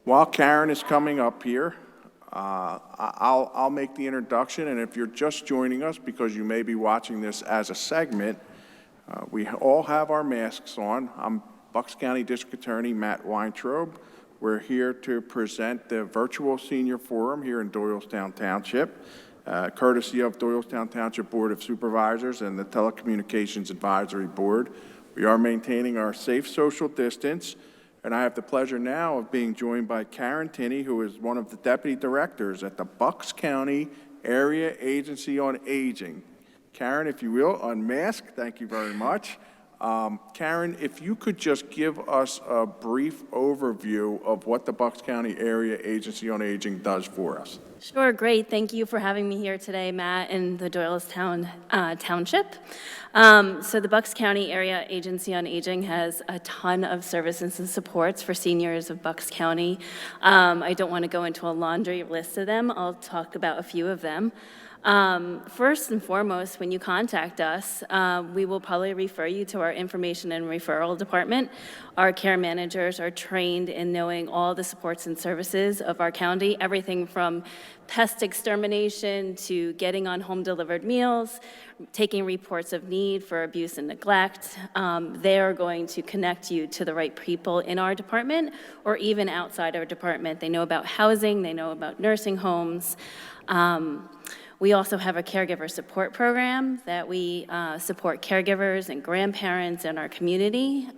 While Carin is coming up here, I'll make the introduction, and if you're just joining us because you may be watching this as a segment, we all have our masks on. I'm Bucks County District Attorney Matt Weintraub. We're here to present the Virtual Senior Forum here in Doylestown Township, courtesy of Doylestown Township Board of Supervisors and the Telecommunications Advisory Board. We are maintaining our safe social distance, and I have the pleasure now of being joined by Carin Tinney, who is one of the Deputy Directors at the Bucks County Area Agency on Aging. Carin, if you will, unmask. Thank you very much. Carin, if you could just give us a brief overview of what the Bucks County Area Agency on Aging does for us. Sure, great. Thank you for having me here today, Matt, in the Doylestown Township. So the Bucks County Area Agency on Aging has a ton of services and supports for seniors of Bucks County. I don't want to go into a laundry list of them. I'll talk about a few of them. First and foremost, when you contact us, we will probably refer you to our information and referral department. Our care managers are trained in knowing all the supports and services of our county, everything from pest extermination to getting on home delivered meals, taking reports of need for abuse and neglect. They are going to connect you to the right people in our department or even outside our department. They know about housing, they know about nursing homes. We also have a caregiver support program that we support caregivers and grandparents in our community.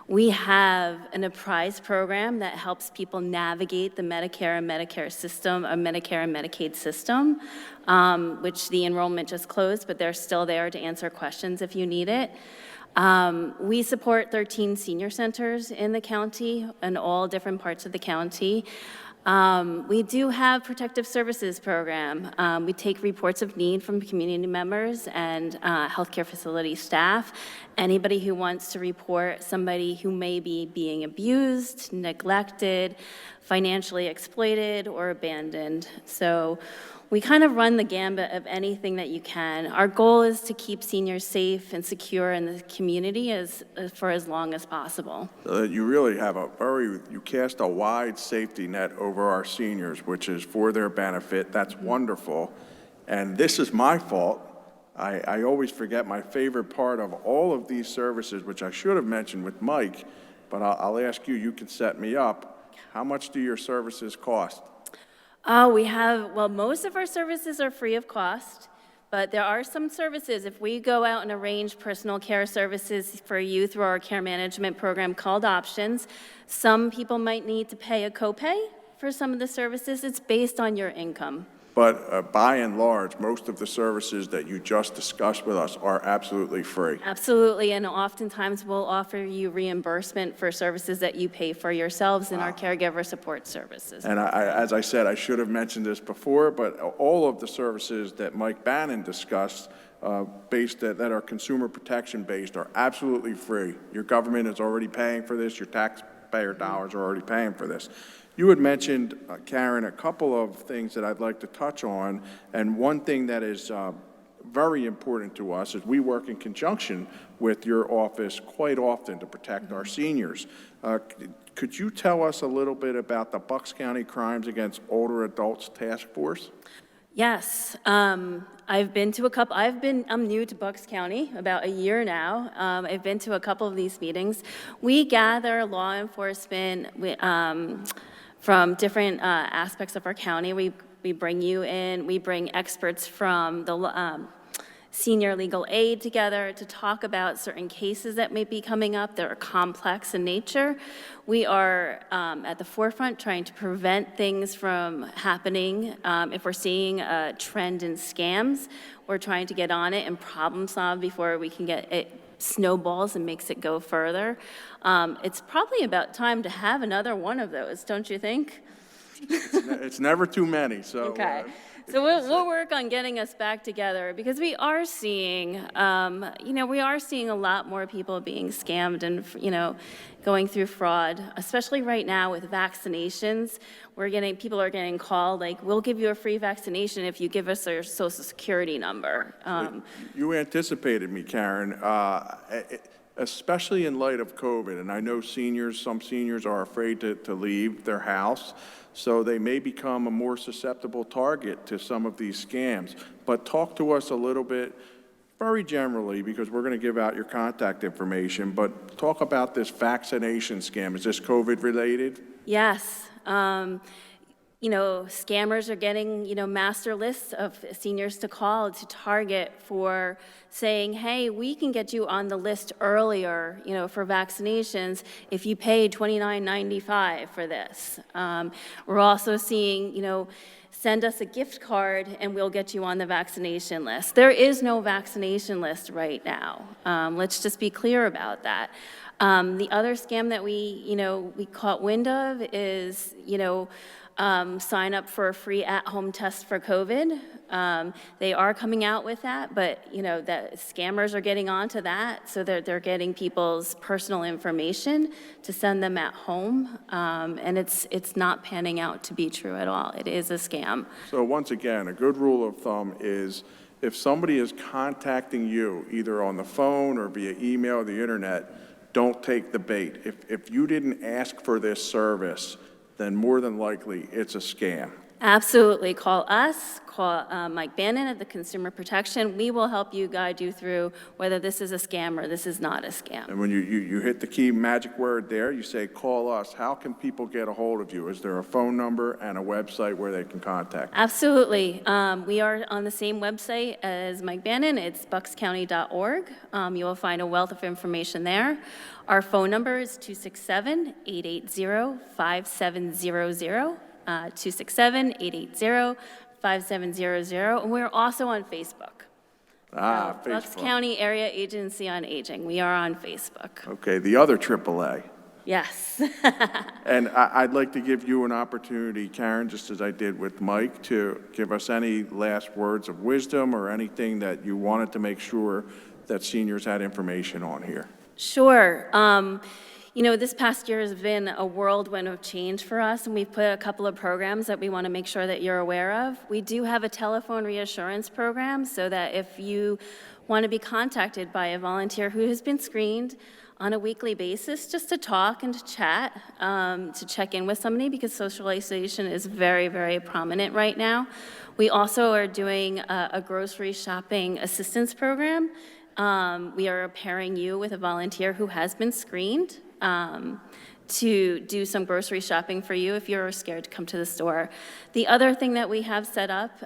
We have an Apprise program that helps people navigate the Medicare and Medicare system, or Medicare and Medicaid system, which the enrollment just closed, but they're still there to answer questions if you need it. We support 13 senior centers in the county, in all different parts of the county. We do have protective services program. We take reports of need from community members and healthcare facility staff. Anybody who wants to report somebody who may be being abused, neglected, financially exploited, or abandoned. So we kind of run the gambit of anything that you can. Our goal is to keep seniors safe and secure in the community for as long as possible. You really have you cast a wide safety net over our seniors, which is for their benefit. That's wonderful. And this is my fault. I always forget my favorite part of all of these services, which I should have mentioned with Mike, but I'll ask you, you can set me up. How much do your services cost? Most of our services are free of cost, but there are some services. If we go out and arrange personal care services for you through our care management program called Options, some people might need to pay a copay for some of the services. It's based on your income. But by and large, most of the services that you just discussed with us are absolutely free. Absolutely, and oftentimes we'll offer you reimbursement for services that you pay for yourselves in our caregiver support services. And as I said, I should have mentioned this before, but all of the services that Mike Bannon discussed that are consumer protection based are absolutely free. Your government is already paying for this, your taxpayer dollars are already paying for this. You had mentioned, Carin, a couple of things that I'd like to touch on, and one thing that is very important to us is we work in conjunction with your office quite often to protect our seniors. Could you tell us a little bit about the Bucks County Crimes Against Older Adults Task Force? Yes, I've been to a couple. I'm new to Bucks County, about a year now. I've been to a couple of these meetings. We gather law enforcement from different aspects of our county. We bring you in. We bring experts from the senior legal aid together to talk about certain cases that may be coming up that are complex in nature. We are at the forefront trying to prevent things from happening. If we're seeing a trend in scams, we're trying to get on it and problem solve before we can get it snowballs and makes it go further. It's probably about time to have another one of those, don't you think? It's never too many. So okay. So we'll work on getting us back together because we are seeing, we are seeing a lot more people being scammed and, going through fraud, especially right now with vaccinations. People are getting called like, we'll give you a free vaccination if you give us your social security number. You anticipated me, Carin. especially in light of COVID. And I know some seniors are afraid to leave their house, so they may become a more susceptible target to some of these scams. But talk to us a little bit, very generally, because we're going to give out your contact information, but talk about this vaccination scam. Is this COVID related? Yes. Scammers are getting, master lists of seniors to call to target for saying, hey, we can get you on the list earlier, for vaccinations if you pay $29.95 for this. We're also seeing, send us a gift card and we'll get you on the vaccination list. There is no vaccination list right now. Let's just be clear about that. The other scam that we caught wind of is, sign up for a free at-home test for COVID. They are coming out with that, but that scammers are getting onto that, so they're getting people's personal information to send them at home, and it's not panning out to be true at all. It is a scam. So once again, a good rule of thumb is if somebody is contacting you either on the phone or via email or the internet, don't take the bait. If you didn't ask for this service, then more than likely it's a scam. Absolutely. Call us, call Mike Bannon at the Consumer Protection. We will help you, guide you through whether this is a scam or this is not a scam. And when you hit the key magic word there, you say, call us. How can people get a hold of you? Is there a phone number and a website where they can contact you? Absolutely. We are on the same website as Mike Bannon. It's buckscounty.org. You will find a wealth of information there. Our phone number is 267-880-5700. 267-880-5700. And we're also on Facebook. Facebook. Bucks County Area Agency on Aging. We are on Facebook. Okay, the other AAA. Yes. And I'd like to give you an opportunity, Carin, just as I did with Mike, to give us any last words of wisdom or anything that you wanted to make sure that seniors had information on here. Sure. This past year has been a whirlwind of change for us, and we've put a couple of programs that we want to make sure that you're aware of. We do have a telephone reassurance program so that if you want to be contacted by a volunteer who has been screened on a weekly basis, just to talk and to chat, to check in with somebody, because social isolation is very, very prominent right now. We also are doing a grocery shopping assistance program. We are pairing you with a volunteer who has been screened to do some grocery shopping for you if you're scared to come to the store. The other thing that we have set up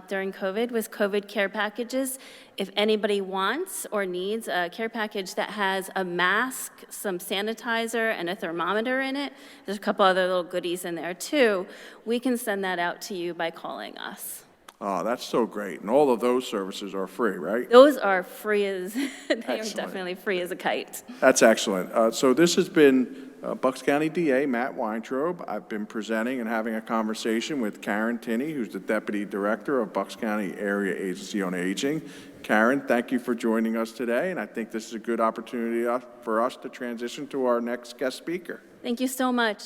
during COVID was COVID care packages. If anybody wants or needs a care package that has a mask, some sanitizer, and a thermometer in it, there's a couple other little goodies in there too, we can send that out to you by calling us. Oh, that's so great. And all of those services are free, right? Those are free as, they Excellent. are definitely free as a kite. That's excellent. So this has been Bucks County DA Matt Weintraub. I've been presenting and having a conversation with Carin Tinney, who's the Deputy Director of Bucks County Area Agency on Aging. Carin, thank you for joining us today, and I think this is a good opportunity for us to transition to our next guest speaker. Thank you so much.